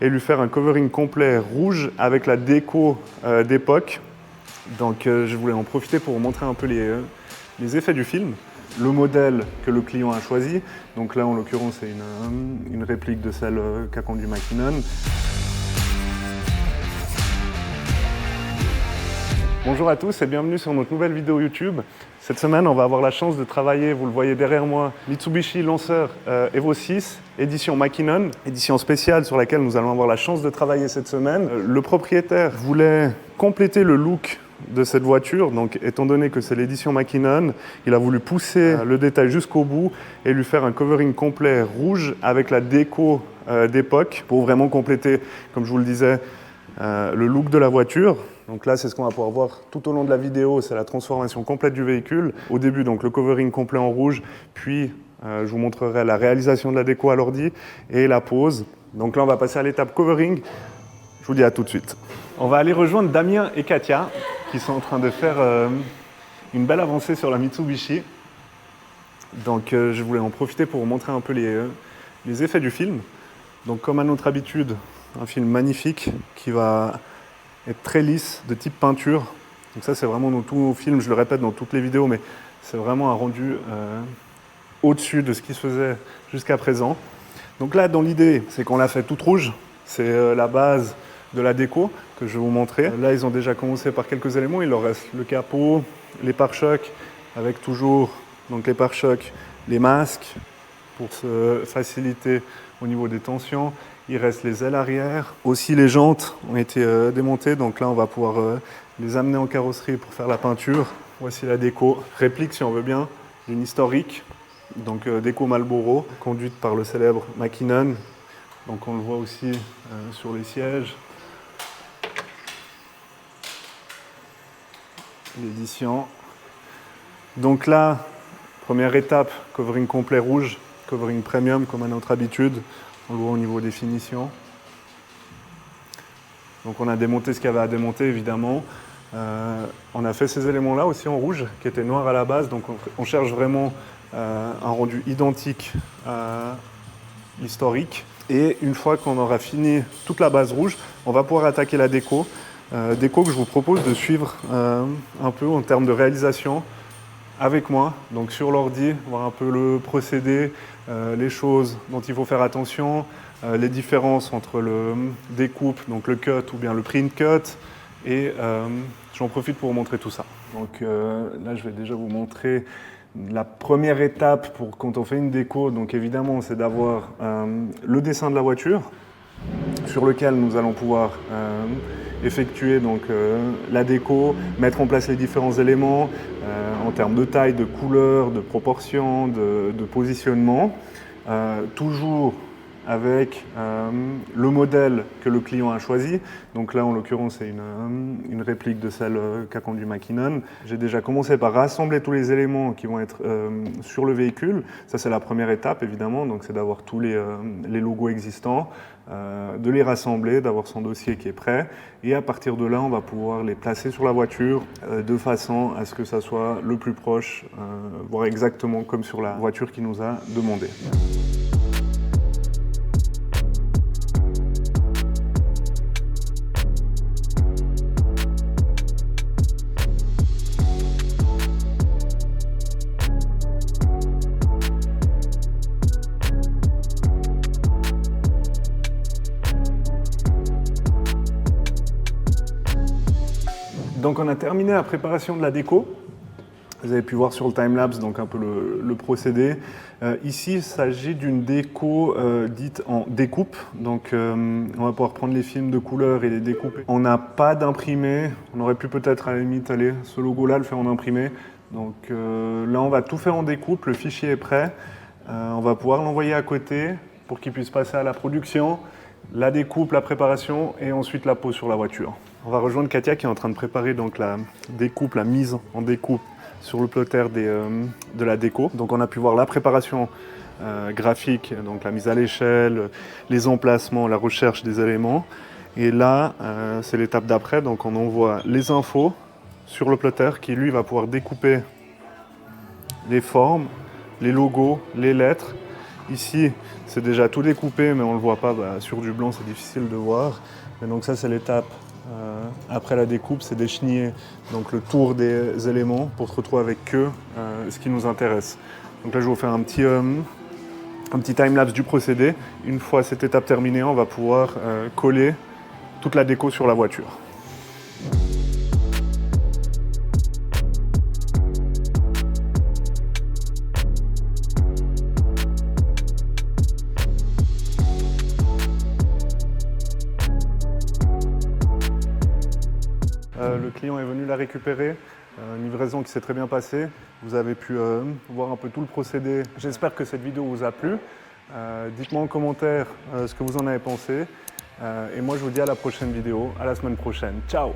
et lui faire un covering complet rouge avec la déco d'époque. Donc je voulais en profiter pour vous montrer un peu les effets du film. Le modèle que le client a choisi, donc là en l'occurrence c'est une réplique de celle qu'a conduit Mackinnon. Bonjour à tous et bienvenue sur notre nouvelle vidéo YouTube. Cette semaine, on va avoir la chance de travailler, vous le voyez derrière moi, Mitsubishi Lancer Evo 6, édition Mackinnon, édition spéciale sur laquelle nous allons avoir la chance de travailler cette semaine. Le propriétaire voulait compléter le look de cette voiture, donc étant donné que c'est l'édition Mackinnon, il a voulu pousser le détail jusqu'au bout et lui faire un covering complet rouge avec la déco d'époque pour vraiment compléter, comme je vous le disais, le look de la voiture. Donc là, c'est ce qu'on va pouvoir voir tout au long de la vidéo, c'est la transformation complète du véhicule. Au début, donc le covering complet en rouge, puis je vous montrerai la réalisation de la déco à l'ordi et la pose. Donc là, on va passer à l'étape covering. Je vous dis à tout de suite. On va aller rejoindre Damien et Katia, qui sont en train de faire une belle avancée sur la Mitsubishi. Donc je voulais en profiter pour vous montrer un peu les effets du film. Donc comme à notre habitude, un film magnifique qui va être très lisse, de type peinture. Donc ça, c'est vraiment dans tous nos films, je le répète dans toutes les vidéos, mais c'est vraiment un rendu au-dessus de ce qui se faisait jusqu'à présent. Donc là, dans l'idée, c'est qu'on l'a fait toute rouge. C'est la base de la déco que je vais vous montrer. Là, ils ont déjà commencé par quelques éléments. Il leur reste le capot, les pare-chocs, avec toujours donc les pare-chocs, les masques, pour se faciliter au niveau des tensions. Il reste les ailes arrière. Aussi, les jantes ont été démontées. Donc là, on va pouvoir les amener en carrosserie pour faire la peinture. Voici la déco. Réplique, si on veut bien, d'une historique. Donc déco Marlboro, conduite par le célèbre Mackinnon. Donc on le voit aussi sur les sièges. L'édition. Donc là, première étape, covering complet rouge, covering premium comme à notre habitude. On le voit au niveau des finitions. Donc on a démonté ce qu'il y avait à démonter évidemment. On a fait ces éléments-là aussi en rouge, qui étaient noirs à la base. Donc on cherche vraiment un rendu identique à l'historique. Et une fois qu'on aura fini toute la base rouge, on va pouvoir attaquer la déco. Déco que je vous propose de suivre un peu en termes de réalisation avec moi, donc sur l'ordi, voir un peu le procédé, les choses dont il faut faire attention, les différences entre le découpe, donc le cut ou bien le print cut, et j'en profite pour vous montrer tout ça. Donc là, je vais déjà vous montrer la première étape pour quand on fait une déco. Donc évidemment, c'est d'avoir le dessin de la voiture sur lequel nous allons pouvoir effectuer donc, la déco, mettre en place les différents éléments en termes de taille, de couleur, de proportion, de positionnement, toujours avec le modèle que le client a choisi. Donc là, en l'occurrence, c'est une réplique de celle qu'a conduit Mackinnon. J'ai déjà commencé par rassembler tous les éléments qui vont être sur le véhicule. Ça, c'est la première étape, évidemment. Donc, c'est d'avoir tous les logos existants, de les rassembler, d'avoir son dossier qui est prêt. Et à partir de là, on va pouvoir les placer sur la voiture de façon à ce que ça soit le plus proche, voire exactement comme sur la voiture qui nous a demandé. Donc on a terminé la préparation de la déco. Vous avez pu voir sur le timelapse donc un peu le procédé. Ici, il s'agit d'une déco dite en découpe. Donc on va pouvoir prendre les films de couleur et les découper. On n'a pas d'imprimé. On aurait pu peut-être à la limite aller ce logo-là le faire en imprimé. Donc là, on va tout faire en découpe. Le fichier est prêt. On va pouvoir l'envoyer à côté pour qu'il puisse passer à la production, la découpe, la préparation et ensuite la pose sur la voiture. On va rejoindre Katia qui est en train de préparer donc la découpe, la mise en découpe sur le plotter de la déco. Donc on a pu voir la préparation graphique, donc la mise à l'échelle, les emplacements, la recherche des éléments. Et là, c'est l'étape d'après, donc on envoie les infos sur le plotter qui lui va pouvoir découper les formes, les logos, les lettres Ici, c'est déjà tout découpé, mais on ne le voit pas. Sur du blanc, c'est difficile de voir. Mais donc ça, c'est l'étape après la découpe, c'est d'écheniller donc le tour des éléments pour se retrouver avec que ce qui nous intéresse. Donc là, je vais vous faire un petit time-lapse du procédé. Une fois cette étape terminée, on va pouvoir coller toute la déco sur la voiture. Le client est venu la récupérer, une livraison qui s'est très bien passée. Vous avez pu voir un peu tout le procédé. J'espère que cette vidéo vous a plu. Dites-moi en commentaire ce que vous en avez pensé. Et moi, je vous dis à la prochaine vidéo, à la semaine prochaine. Ciao!